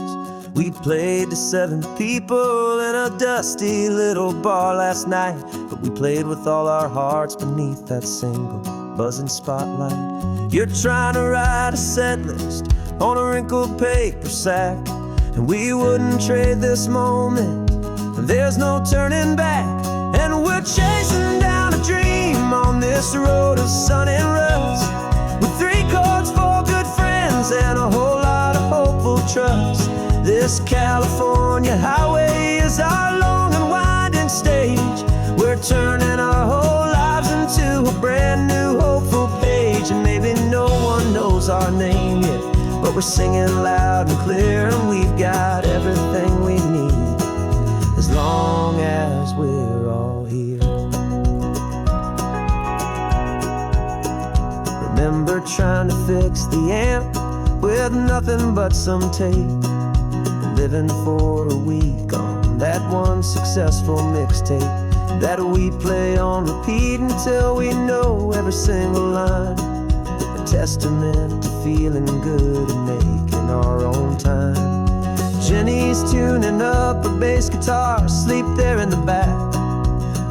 We played to 7 people in a dusty little bar last night, but we played with all our hearts beneath that single buzzing spotlight. You're trying to write a set list on a wrinkled paper sack, and we wouldn't trade this moment, and there's no turning back. And we're chasing down a dream on this road of sun and rust, with 3 chords, 4 good friends, and a whole lot of hopeful trust. This California highway is our long and winding stage. We're turning our whole lives into a brand new hopeful page. And maybe no one knows our name yet, but we're singing loud and clear, and we've got everything we need, as long as we're all here. Remember trying to fix the amp with nothing but some tape, living for a week on that one successful mixtape that we play on repeat until we know every single line. A testament to feeling good and making our own time. Jenny's tuning up her bass guitar, asleep there in the back.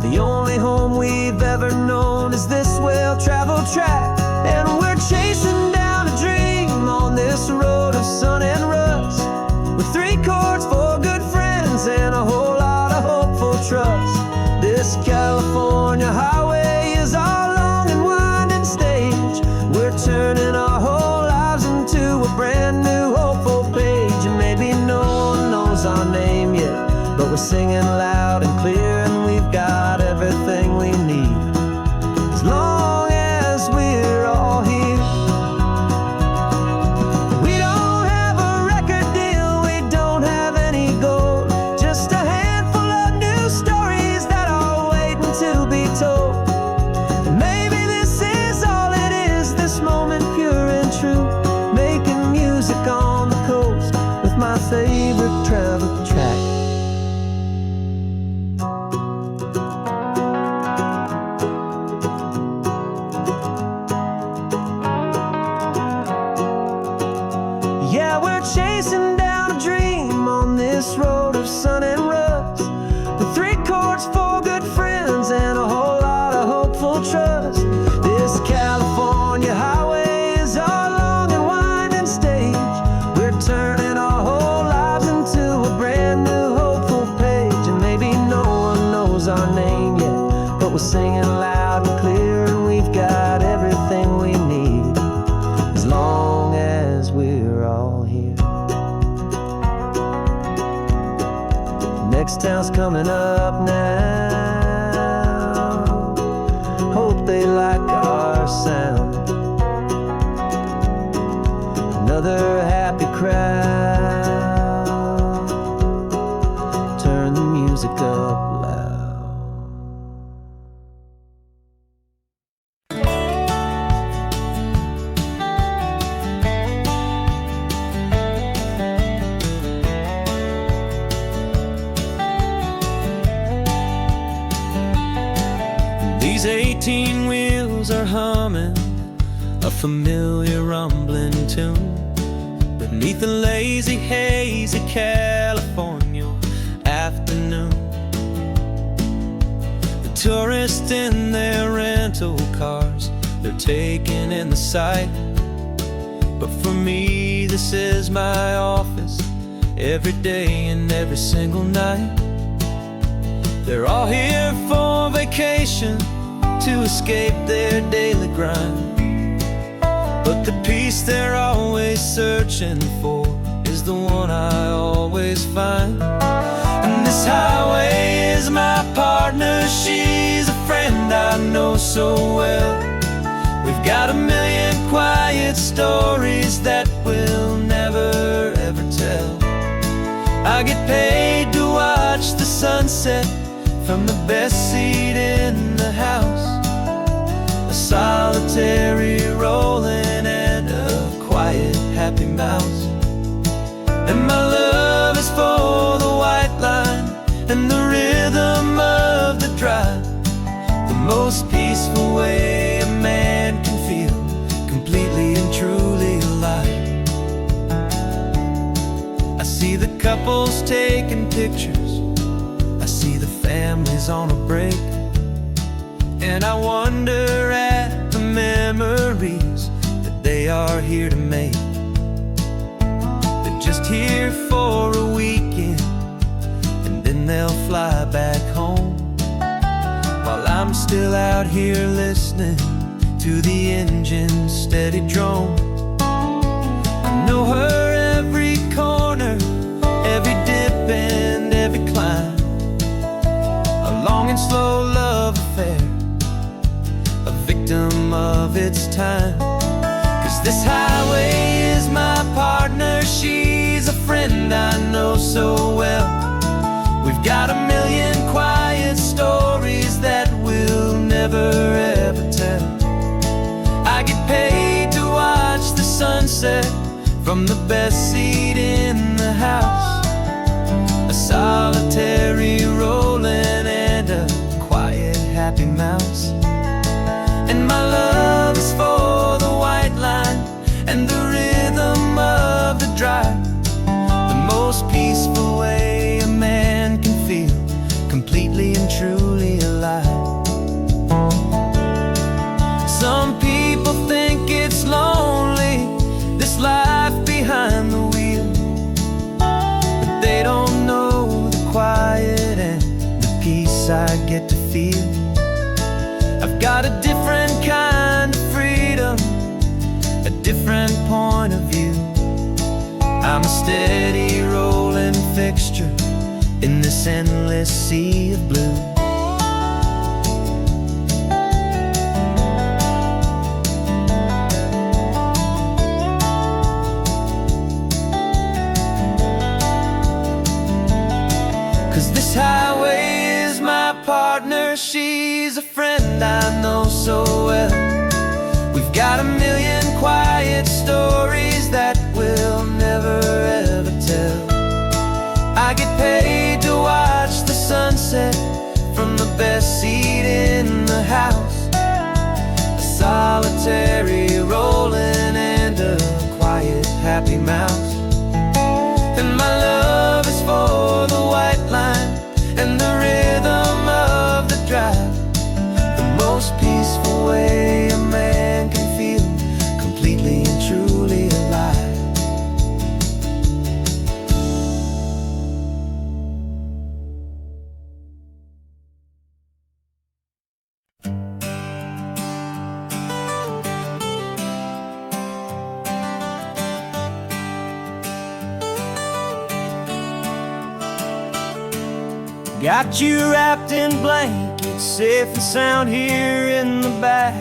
The only home we've ever known is this well-traveled track. And we're chasing down a dream on this road of sun and rust, with 3 chords, 4 good friends, and a whole lot of hopeful trust. This California highway is our long and winding stage. We're turning our whole lives into a brand new hopeful page. And maybe no one knows our name yet, but we're singing loud and clear, and we've got everything we need, as long as we're all here. We don't have a record deal, we don't have any gold, just a handful of new stories that are waiting to be told. And maybe this is all it is, this moment pure and true, making music on the coast with my favorite travel track. Yeah, we're chasing down a dream on this road of sun and rust, with 3 chords, 4 good friends, and a whole lot of hopeful trust. This California highway is our long and winding stage. We're turning our whole lives into a brand new hopeful page. And maybe no one knows our name yet, but we're singing loud and clear, and we've got everything we need, as long as we're all here. Next town's coming up now, hope they like our sound. Another happy crowd, turn the music up loud. These 18 wheels are humming a familiar rumbling tune beneath the lazy, hazy California afternoon. The tourists in their rental cars, they're taking in the sight. But for me, this is my office, every day and every single night. They're all here for vacation, to escape their daily grind. But the peace they're always searching for is the one I always find. And this highway is my partner, she's a friend I know so well. We've got a million quiet quiet stories that we'll never ever tell. I get paid to watch the sunset from the best seat in the house, a solitary rolling and a quiet happy mouse. And my love is for the white line and the rhythm of the drive, the most peaceful way a man can feel completely and truly alive. I see the couples taking pictures, I see the families on a break, and I wonder at the memories that they are here to make. They're just here for a weekend, and then they'll fly back home, while I'm still out here listening to the engine's steady drone. I know her every corner, every dip and every climb, a long and slow love affair, a victim of its time. 'Cause this highway is my partner, she's a friend I know so well. We've got a million quiet stories that we'll never ever tell. I get paid to watch the sunset from the best seat in the house, a solitary rolling and a quiet happy mouse. And my love is for the white line and the rhythm of the drive, the most peaceful way a man can feel completely and truly alive. Some people think it's lonely, this life behind the wheel, but they don't know the quiet and the peace I get to feel. I've got a different kind of freedom, a different point of view. I'm a steady rolling fixture in this endless sea of blue. 'Cause this highway is my partner, she's a friend I know so well. We've got a million quiet stories that we'll never ever tell. I get paid to watch the sunset from the best seat in the house, a solitary rolling and a quiet happy mouse. And my love is for the white line and the rhythm of the drive, the most peaceful way a man can feel completely and truly alive. Got you wrapped in blankets, safe and sound here in the back,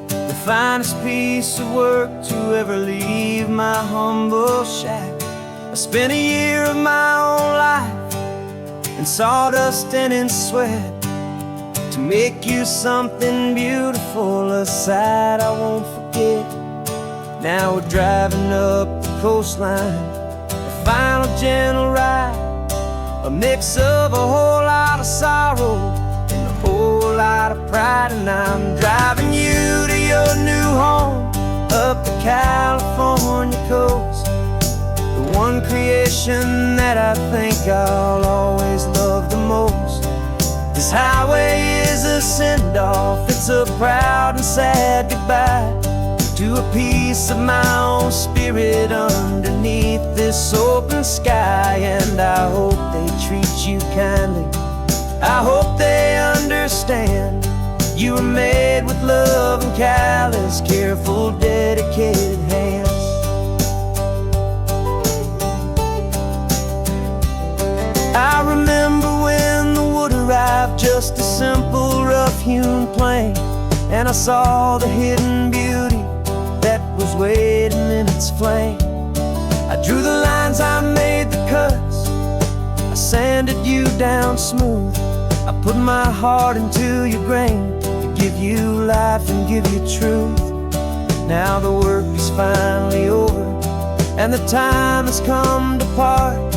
the finest piece of work to ever leave my humble shack. I spent a year of my own life in sawdust and in sweat to make you something beautiful, a sight I won't forget. Now we're driving up the coastline, a final gentle ride, a mix of a whole lot of sorrow and a whole lot of pride. And I'm driving you to your new home up the California coast, the one creation that I think I'll always love the most. This highway is a send-off, it's a proud and sad goodbye to a piece of my own spirit underneath this open sky. And I hope they treat you kindly, I hope they understand you were made with love and callous, careful, dedicated hands. I remember when the wood arrived, just a simple rough-hewn plank, and I saw the hidden beauty that was waiting its flame. I drew the lines, I made the cuts, I sanded you down smooth. I put my heart into your grain to give you life and give you truth. Now the work is finally over, and the time has come to part,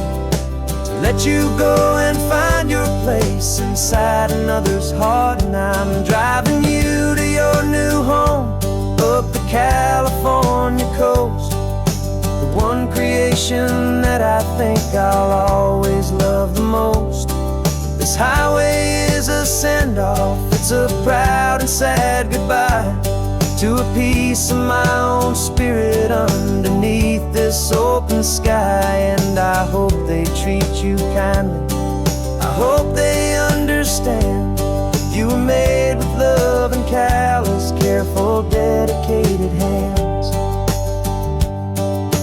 to let you go and find your place inside another's heart. And I'm driving you to your new home up the California coast, the one creation that I think I'll always love the most. This highway is a send-off, it's a proud and sad goodbye to a piece of my own spirit underneath this open sky. And I hope they treat you kindly, I hope they understand. You were made with love and callous, careful, dedicated hands.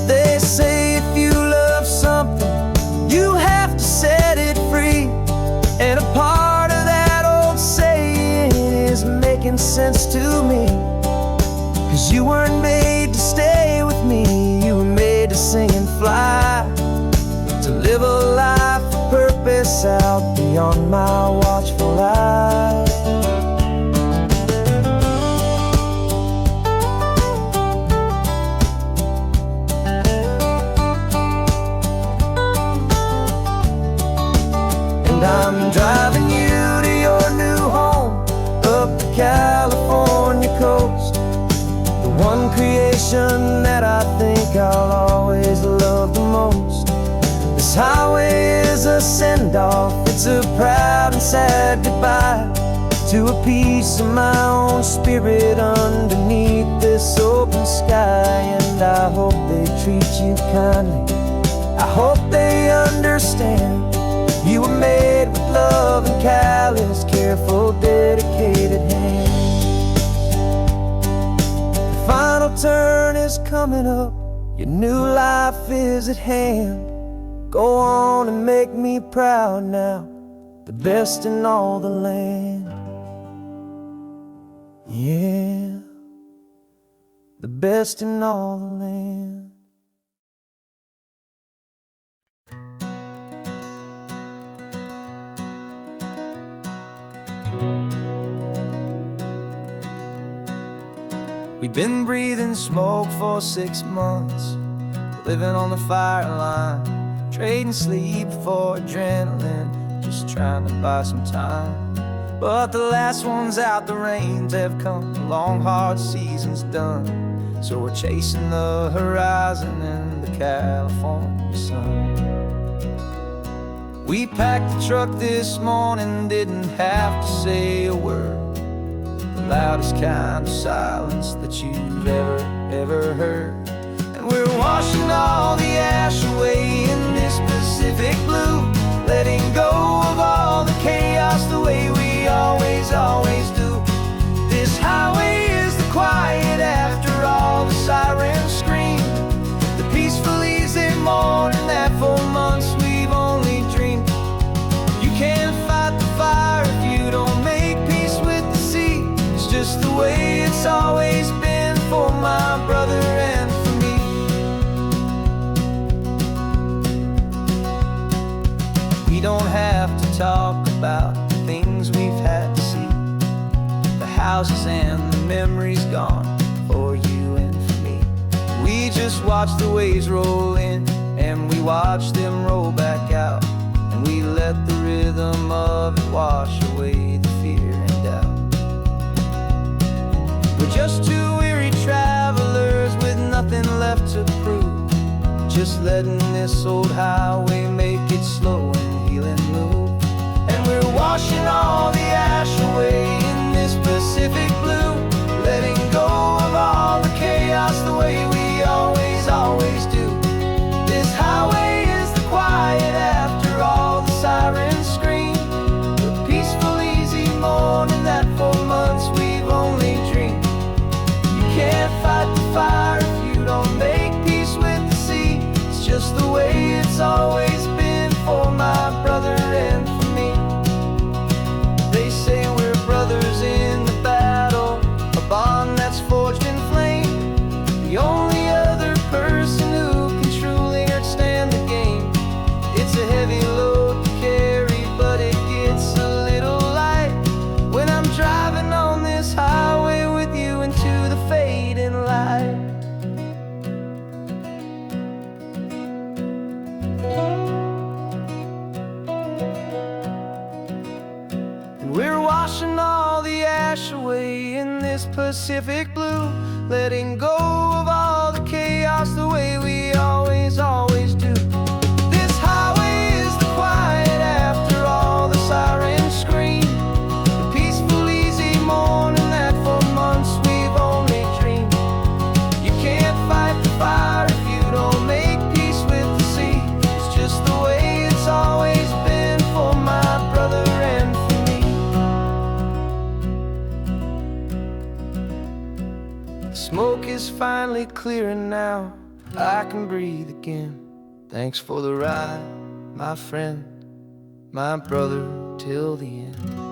They say if you love something, you have to set it free. And a part of that old saying is making sense to me. 'Cause you weren't made to stay with me, you were made to sing and fly, to live a life of purpose out beyond my watchful eye. And I'm driving you to your new home up the California coast, one creation that I think I'll always love the most. This highway is a send-off, it's a proud and sad goodbye to a piece of my own spirit underneath this open sky. And I hope they treat you kindly, I hope they understand. You were made with love and callous, careful, dedicated hands. Final turn is coming up, your new life is at hand. Go on and make me proud now, the best in all the land. Yeah, the best in all the land. We've been breathing smoke for 6 months, living on the fire line, trading sleep for adrenaline, just trying to buy some time. But the last one's out, the rains have come, the long hard season's done. So we're chasing the horizon in the California sun. We packed the truck this morning, didn't have to say a word, the loudest kind of silence that you've ever heard. And we're washing all the ash away in this Pacific blue, letting go of all the chaos the way we always do. This highway is the quiet after all the sirens scream, the peaceful easy morning that for months we've only dreamed. You can't fight the fire if you don't make peace with the sea. It's just the way it's always been for my brother and for me. We don't have to talk about the things we've had to see, the houses and the memories gone for you and for me. We just watch the waves roll in, and we watch them roll back out, and we let the rhythm of it wash away the fear and doubt. We're just two weary travelers with nothing left to prove, just letting this old highway make it slow and healing move. And we're washing all the ash away in this Pacific blue, letting go of all the chaos the way we always do. This highway is the quiet after all the sirens scream, the peaceful easy morning that for months we've only dreamed. You can't fight the fire if you don't make peace with the sea. It's just the way it's always been for my brother and for me. They say we're brothers in the battle, a bond that's forged in flame. The only other person Pacific blue, letting go of all the chaos the way we always do. This highway is the quiet after all the sirens scream, the peaceful, easy morning that for months we've only dreamed. You can't fight the fire if you don't make peace with the sea. It's just the way it's always been for my brother and for me. The smoke is finally clearing now, I can breathe again. Thanks for the ride, my friend, my brother, till the end.